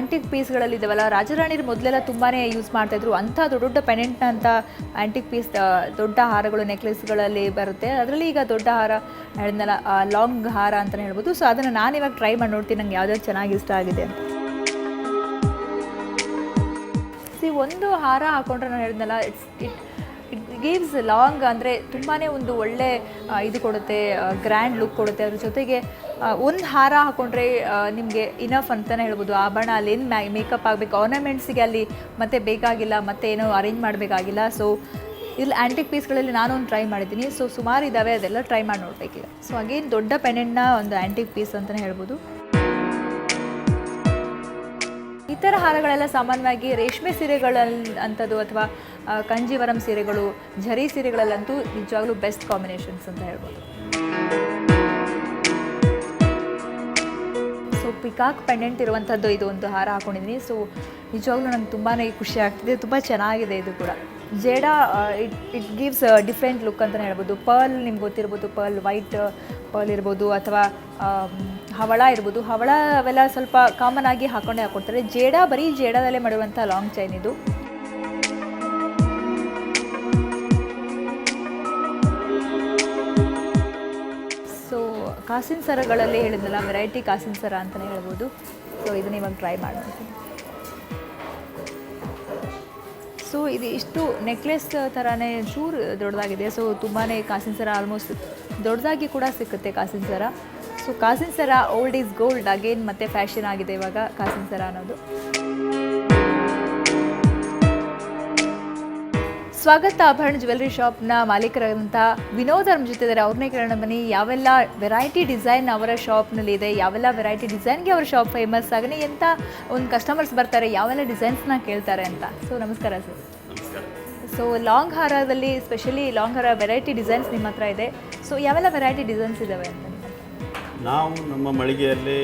Antique ಪೀಸ್ಗಳಲ್ಲಿ ಇದಾವಲ್ಲ, ರಾಜರಾಣಿರು ಮೊದಲೆಲ್ಲ ತುಂಬಾ ಯೂಸ್ ಮಾಡ್ತಾಯಿದ್ರು. ಅಂಥ ದೊಡ್ಡ ದೊಡ್ಡ ಪೆಂಡೆಂಟ್ ಅಂತ ಆ್ಯಂಟಿಕ್ ಪೀಸ್ ದೊಡ್ಡ ಹಾರಗಳು ನೆಕ್ಲೆಸ್ಗಳಲ್ಲಿ ಬರುತ್ತೆ. ಅದರಲ್ಲಿ ಈಗ ದೊಡ್ಡ ಹಾರ ಹೇಳಿದ್ನಲ್ಲ, ಲಾಂಗ್ ಹಾರ ಅಂತಲೇ ಹೇಳ್ಬೋದು. ಸೊ ಅದನ್ನು ನಾನಿವಾಗ ಟ್ರೈ ಮಾಡಿ ನೋಡ್ತೀನಿ, ನಂಗೆ ಯಾವ್ದಾದ್ರು ಚೆನ್ನಾಗಿ ಇಷ್ಟ ಆಗಿದೆ ಅಂತ. ಒಂದು ಹಾರ ಹಾಕೊಂಡ್ರೆ ನಾನು ಹೇಳಿದ್ನಲ್ಲ, ಇಟ್ ಗಿವ್ಸ್ ಲಾಂಗ್, ಅಂದರೆ ತುಂಬಾ ಒಂದು ಒಳ್ಳೆ ಇದು ಕೊಡುತ್ತೆ, ಗ್ರ್ಯಾಂಡ್ ಲುಕ್ ಕೊಡುತ್ತೆ. ಅದ್ರ ಜೊತೆಗೆ ಒಂದು ಹಾರ ಹಾಕೊಂಡ್ರೆ ನಿಮಗೆ ಇನಫ್ ಅಂತಲೇ ಹೇಳ್ಬೋದು. ಆಭರಣ ಅಲ್ಲೇನು ಮೇಕಪ್ ಆಗಬೇಕು, ಆರ್ನಮೆಂಟ್ಸಿಗೆ ಅಲ್ಲಿ ಮತ್ತೆ ಬೇಕಾಗಿಲ್ಲ, ಮತ್ತೆ ಏನೋ ಅರೇಂಜ್ ಮಾಡಬೇಕಾಗಿಲ್ಲ. ಸೊ ಇಲ್ಲಿ ಆ್ಯಂಟಿಕ್ ಪೀಸ್ಗಳಲ್ಲಿ ನಾನೊಂದು ಟ್ರೈ ಮಾಡಿದ್ದೀನಿ. ಸೊ ಸುಮಾರು ಇದ್ದಾವೆ, ಅದೆಲ್ಲ ಟ್ರೈ ಮಾಡಿ ನೋಡಬೇಕೀಗ. ಸೊ ಅಗೇನ್ ದೊಡ್ಡ ಪೆಂಡೆಂಟ್ನ ಒಂದು ಆ್ಯಂಟಿಕ್ ಪೀಸ್ ಅಂತಲೇ ಹೇಳ್ಬೋದು. ಈ ಥರ ಹಾರಗಳೆಲ್ಲ ಸಾಮಾನ್ಯವಾಗಿ ರೇಷ್ಮೆ ಸೀರೆಗಳಲ್ಲಿ ಅಂಥದ್ದು ಅಥವಾ ಕಂಜೀವರಂ ಸೀರೆಗಳು, ಝರಿ ಸೀರೆಗಳಲ್ಲಂತೂ ನಿಜವಾಗ್ಲೂ ಬೆಸ್ಟ್ ಕಾಂಬಿನೇಷನ್ಸ್ ಅಂತ ಹೇಳ್ಬೋದು. ಸೊ ಪಿಕಾಕ್ ಪೆಂಡೆಂಟ್ ಇರುವಂಥದ್ದು ಇದು ಒಂದು ಹಾರ ಹಾಕ್ಕೊಂಡಿದ್ದೀನಿ. ಸೊ ನಿಜವಾಗ್ಲೂ ನಂಗೆ ತುಂಬಾ ಖುಷಿ ಆಗ್ತಿದೆ, ತುಂಬ ಚೆನ್ನಾಗಿದೆ ಇದು ಕೂಡ. ಜೇಡ ಇಟ್ ಗಿವ್ಸ್ ಡಿಫ್ರೆಂಟ್ ಲುಕ್ ಅಂತಲೇ ಹೇಳ್ಬೋದು. ಪರ್ಲ್ ನಿಮ್ಗೆ ಗೊತ್ತಿರ್ಬೋದು, ಪರ್ಲ್ ವೈಟ್ ಪರ್ಲ್ ಇರ್ಬೋದು ಅಥವಾ ಹವಳ ಇರ್ಬೋದು. ಹವಳ ಅವೆಲ್ಲ ಸ್ವಲ್ಪ ಕಾಮನ್ ಆಗಿ ಹಾಕ್ಕೊಡ್ತಾರೆ. ಜೇಡ ಬರೀ ಜೇಡದಲ್ಲೇ ಮಾಡುವಂಥ ಲಾಂಗ್ ಚೈನ್ ಇದು. ಸೊ ಕಾಸಿನ ಸರಗಳಲ್ಲಿ ಹೇಳಿದ್ನಲ್ಲ, ವೆರೈಟಿ ಕಾಸಿನ ಸರ ಅಂತಲೇ ಹೇಳ್ಬೋದು. ಸೊ ಇದನ್ನ ಇವಾಗ ಟ್ರೈ ಮಾಡ್ತೀನಿ. ಸೊ ಇದು ಇಷ್ಟು ನೆಕ್ಲೆಸ್ ಥರನೇ ಚೂರು ದೊಡ್ಡದಾಗಿದೆ. ಸೊ ತುಂಬಾ ಕಾಸಿನ ಸರ ಆಲ್ಮೋಸ್ಟ್ ದೊಡ್ಡದಾಗಿ ಕೂಡ ಸಿಕ್ಕುತ್ತೆ ಕಾಸಿನ ಸರ. ಸೊ ಕಾಸಿನ ಸರ ಓಲ್ಡ್ ಈಸ್ ಗೋಲ್ಡ್ ಅಗೇನ್, ಮತ್ತೆ ಫ್ಯಾಷನ್ ಆಗಿದೆ ಇವಾಗ ಕಾಸಿನ ಸರ ಅನ್ನೋದು. ಸ್ವಾಗತ ಆಭರಣ ಜ್ಯುವೆಲ್ರಿ ಶಾಪ್ನ ಮಾಲೀಕರಂಥ ವಿನೋದ್ ನಮ್ಮ ಜೊತೆ ಇದ್ದಾರೆ. ಅವ್ರನ್ನೇ ಕೇಳೋಣ ಬನ್ನಿ, ಯಾವೆಲ್ಲ ವೆರೈಟಿ ಡಿಸೈನ್ ಅವರ ಶಾಪ್ನಲ್ಲಿ ಇದೆ, ಯಾವೆಲ್ಲ ವೆರೈಟಿ ಡಿಸೈನ್ಗೆ ಅವರ ಶಾಪ್ ಫೇಮಸ್, ಆಗನೇ ಎಂಥ ಒಂದು ಕಸ್ಟಮರ್ಸ್ ಬರ್ತಾರೆ, ಯಾವೆಲ್ಲ ಡಿಸೈನ್ಸ್ನ ಕೇಳ್ತಾರೆ ಅಂತ. ಸೊ ನಮಸ್ಕಾರ ಸರ್. ಸೊ ಲಾಂಗ್ ಹಾರದಲ್ಲಿ ಸ್ಪೆಷಲಿ ಲಾಂಗ್ ಹಾರ ವೆರೈಟಿ ಡಿಸೈನ್ಸ್ ನಿಮ್ಮ ಹತ್ರ ಇದೆ. ಸೊ ಯಾವೆಲ್ಲ ವೆರೈಟಿ ಡಿಸೈನ್ಸ್ ಇದ್ದಾವೆ ಅಂತ? ನಾವು ನಮ್ಮ ಮಳಿಗೆಯಲ್ಲಿ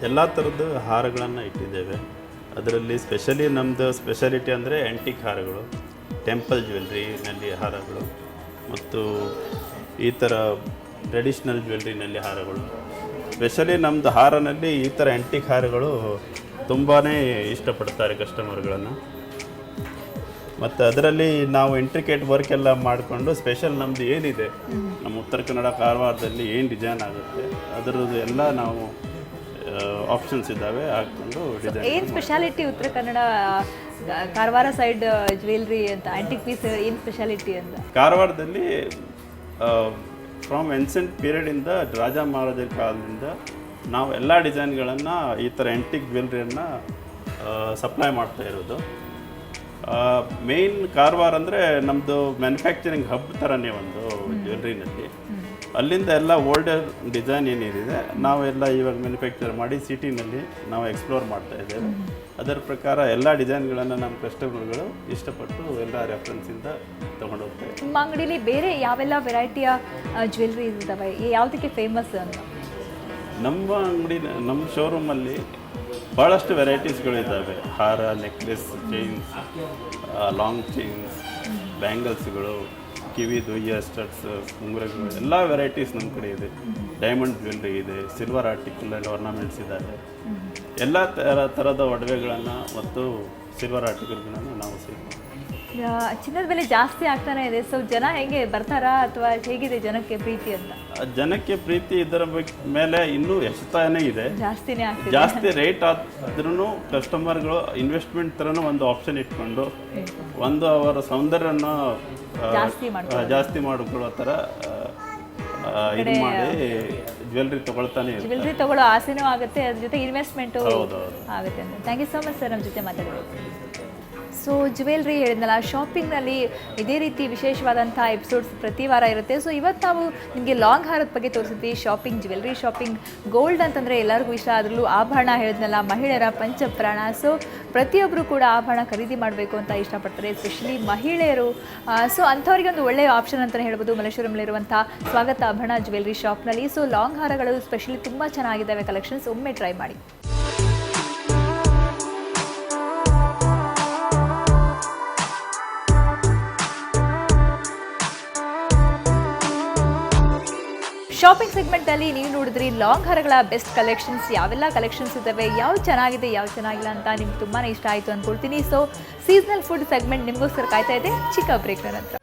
ಎಲ್ಲ ಥರದ ಹಾರಗಳನ್ನು ಇಟ್ಟಿದ್ದೇವೆ. ಅದರಲ್ಲಿ ಸ್ಪೆಷಲಿ ನಮ್ಮದು ಸ್ಪೆಷಾಲಿಟಿ ಅಂದರೆ ಆ್ಯಂಟಿಕ್ ಹಾರಗಳು, ಟೆಂಪಲ್ ಜ್ಯುವೆಲ್ರಿನಲ್ಲಿ ಹಾರಗಳು ಮತ್ತು ಈ ಥರ ಟ್ರೆಡಿಷ್ನಲ್ ಜ್ಯುವೆಲ್ರಿನಲ್ಲಿ ಹಾರಗಳು. ಸ್ಪೆಷಲಿ ನಮ್ಮದು ಹಾರನಲ್ಲಿ ಈ ಥರ ಆ್ಯಂಟಿಕ್ ಹಾರಗಳು ತುಂಬಾ ಇಷ್ಟಪಡ್ತಾರೆ ಕಸ್ಟಮರ್ಗಳನ್ನು. ಮತ್ತು ಅದರಲ್ಲಿ ನಾವು ಇಂಟ್ರಿಕೇಟ್ ವರ್ಕ್ ಎಲ್ಲ ಮಾಡಿಕೊಂಡು ಸ್ಪೆಷಲ್ ನಮ್ಮದು ಏನಿದೆ, ನಮ್ಮ ಉತ್ತರ ಕನ್ನಡ ಕಾರವಾರದಲ್ಲಿ ಏನು ಡಿಸೈನ್ ಆಗುತ್ತೆ ಅದರದ್ದು ಎಲ್ಲ ನಾವು ಆಪ್ಷನ್ಸ್ ಇದ್ದಾವೆ ಹಾಕ್ಕೊಂಡು ಡಿಸೈನ್. ಏನು speciality Uttara Kannada Karwar side jewellery ಅಂತ ಆ್ಯಂಟಿಕ್ ಪೀಸ್ ಏನು ಸ್ಪೆಷಾಲಿಟಿ ಅಂತ? ಕಾರವಾರದಲ್ಲಿ ಫ್ರಮ್ ಎನ್ಸೆಂಟ್ ಪೀರಿಯಡಿಂದ ರಾಜ ಮಹಾರಾಜರ ಕಾಲದಿಂದ ನಾವು ಎಲ್ಲ ಡಿಸೈನ್ಗಳನ್ನು ಈ ಥರ ಆ್ಯಂಟಿಕ್ ಜ್ಯುವೆಲ್ರಿಯನ್ನು ಸಪ್ಲೈ ಮಾಡ್ತಾ ಇರೋದು. ಮೇಯ್ನ್ ಕಾರವಾರ ಅಂದರೆ ನಮ್ಮದು ಮ್ಯಾನುಫ್ಯಾಕ್ಚರಿಂಗ್ ಹಬ್ ಥರನೇ ಒಂದು ಜ್ಯುವೆಲ್ರಿನಲ್ಲಿ. ಅಲ್ಲಿಂದ ಎಲ್ಲ ಓಲ್ಡರ್ ಡಿಸೈನ್ ಏನಿದೆ ನಾವೆಲ್ಲ ಇವಾಗ ಮ್ಯಾನುಫ್ಯಾಕ್ಚರ್ ಮಾಡಿ ಸಿಟಿನಲ್ಲಿ ನಾವು ಎಕ್ಸ್ಪ್ಲೋರ್ ಮಾಡ್ತಾ ಇದ್ದೇವೆ. ಅದರ ಪ್ರಕಾರ ಎಲ್ಲ ಡಿಸೈನ್ಗಳನ್ನು ನಮ್ಮ ಕಸ್ಟಮರ್ಗಳು ಇಷ್ಟಪಟ್ಟು ಎಲ್ಲ ರೆಫರೆನ್ಸಿಂದ ತೊಗೊಂಡು ಹೋಗ್ತಾರೆ. ನಿಮ್ಮ ಅಂಗಡಿಲಿ ಬೇರೆ ಯಾವೆಲ್ಲ ವೆರೈಟಿಯ ಜ್ಯುವೆಲ್ರಿ ಇದ್ದಾವೆ, ಯಾವುದಕ್ಕೆ ಫೇಮಸ್ ಅಂತ? ನಮ್ಮ ಅಂಗಡಿ, ನಮ್ಮ ಶೋರೂಮಲ್ಲಿ ಭಾಳಷ್ಟು ವೆರೈಟೀಸ್ಗಳಿದ್ದಾವೆ. ಹಾರ, ನೆಕ್ಲೆಸ್, ಚೈನ್ಸ್, ಲಾಂಗ್ ಚೈನ್ಸ್, ಬ್ಯಾಂಗಲ್ಸ್ಗಳು, ಕಿವಿದು ಇಯರ್ ಸ್ಟಡ್ಸ್, ಉಂಗುರಗಳು, ಎಲ್ಲ ವೆರೈಟೀಸ್ ನಮ್ಮ ಕಡೆ ಇದೆ. ಡೈಮಂಡ್ ಜ್ಯುವೆಲ್ರಿ ಇದೆ, ಸಿಲ್ವರ್ ಆರ್ಟಿಕಲ್ ಆ್ಯಂಡ್ ಆರ್ನಮೆಂಟ್ಸ್ ಇದ್ದಾವೆ. ಎಲ್ಲ ಥರದ ಒಡವೆಗಳನ್ನು ಮತ್ತು ಸಿಲ್ವರ್ ಆರ್ಟಿಕಲ್ಗಳನ್ನು ನಾವು ಸೇಲ್ ಮಾಡ್ತೀವಿ. ಚಿನ್ನದ ಬೆಲೆ ಜಾಸ್ತಿ ಆಗ್ತಾನೆ ಇದೆ. ಸೊ ಜನ ಹೇಗೆ ಬರ್ತಾರಾ ಅಥವಾ ಹೇಗಿದೆ ಜನಕ್ಕೆ ಪ್ರೀತಿ ಅಂತ? ಜನಕ್ಕೆ ಪ್ರೀತಿ ಇದರ ಮೇಲೆ ಇನ್ನೂ ಹೆಚ್ಚುತ್ತಾನೇ ಇದೆ, ಜಾಸ್ತಿನೇ ಆಗ್ತಿದೆ. ಜಾಸ್ತಿ ರೇಟ್ ಆದ್ರೂ ಕಸ್ಟಮರ್ಗಳು ಇನ್ವೆಸ್ಟ್ಮೆಂಟ್ ಥರನೂ ಒಂದು ಆಪ್ಷನ್ ಇಟ್ಕೊಂಡು ಒಂದು ಅವರ ಸೌಂದರ್ಯನ ಜಾಸ್ತಿ ಮಾಡಿಕೊಳ್ಳೋ ಥರ ಇದು ಮಾಡಿ ಜ್ಯುವೆಲ್ರಿ ತಗೊಳ್ತಾನೆ. ಜ್ಯುವೆಲ್ರಿ ತಗೊಳ್ಳೋ ಆಸೆನೂ ಆಗುತ್ತೆ, ಅದ್ರ ಜೊತೆ ಇನ್ವೆಸ್ಟ್ಮೆಂಟು ಆಗುತ್ತೆ ಅಂತ. Thank you so much sir ನಮ್ಮ ಜೊತೆ ಮಾತಾಡಬೇಕು. ಸೊ ಜ್ಯುವೆಲ್ರಿ ಹೇಳಿದ್ನಲ್ಲ, ಶಾಪಿಂಗ್ನಲ್ಲಿ ಇದೇ ರೀತಿ ವಿಶೇಷವಾದಂಥ ಎಪಿಸೋಡ್ಸ್ ಪ್ರತಿ ವಾರ ಇರುತ್ತೆ. ಸೊ ಇವತ್ತು ನಾವು ನಿಮಗೆ ಲಾಂಗ್ ಹಾರದ ಬಗ್ಗೆ ತೋರಿಸಿದ್ವಿ. ಶಾಪಿಂಗ್, ಜ್ಯುವೆಲ್ರಿ ಶಾಪಿಂಗ್, ಗೋಲ್ಡ್ ಅಂತಂದರೆ ಎಲ್ಲರಿಗೂ ಇಷ್ಟ. ಅದರಲ್ಲೂ ಆಭರಣ ಹೇಳಿದ್ನಲ್ಲ, ಮಹಿಳೆಯರ ಪಂಚಪ್ರಾಣ. ಸೊ ಪ್ರತಿಯೊಬ್ಬರು ಕೂಡ ಆಭರಣ ಖರೀದಿ ಮಾಡಬೇಕು ಅಂತ ಇಷ್ಟಪಡ್ತಾರೆ, ಎಸ್ಪೆಷಲಿ ಮಹಿಳೆಯರು. ಸೊ ಅಂಥವ್ರಿಗೆ ಒಂದು ಒಳ್ಳೆಯ ಆಪ್ಷನ್ ಅಂತಲೇ ಹೇಳ್ಬೋದು ಮಲ್ಲೇಶ್ವರಂಲಿರುವಂಥ ಸ್ವಾಗತ ಆಭರಣ ಜ್ಯುವೆಲ್ರಿ ಶಾಪ್ನಲ್ಲಿ. ಸೊ ಲಾಂಗ್ ಹಾರಗಳು ಸ್ಪೆಷಲಿ ತುಂಬ ಚೆನ್ನಾಗಿದ್ದಾವೆ ಕಲೆಕ್ಷನ್ಸ್, ಒಮ್ಮೆ ಟ್ರೈ ಮಾಡಿ. ಶಾಪಿಂಗ್ ಸೆಗ್ಮೆಂಟಲ್ಲಿ ನೀವು ನೋಡಿದ್ರಿ ಲಾಂಗ್ ಹಾರಗಳ ಬೆಸ್ಟ್ ಕಲೆಕ್ಷನ್ಸ್, ಯಾವೆಲ್ಲ ಕಲೆಕ್ಷನ್ಸ್ ಇದ್ದಾವೆ, ಯಾವ್ದು ಚೆನ್ನಾಗಿದೆ ಯಾವ್ದು ಚೆನ್ನಾಗಿಲ್ಲ ಅಂತ ನಿಮ್ಗೆ ತುಂಬಾ ಇಷ್ಟ ಆಯಿತು ಅಂದ್ಕೊಳ್ತೀನಿ. ಸೊ ಸೀಸನಲ್ ಫುಡ್ ಸೆಗ್ಮೆಂಟ್ ನಿಮಗೋಸ್ಕರ ಕಾಯ್ತಾ ಇದೆ ಚಿಕ್ಕ ಬ್ರೇಕ್ನ ನಂತರ.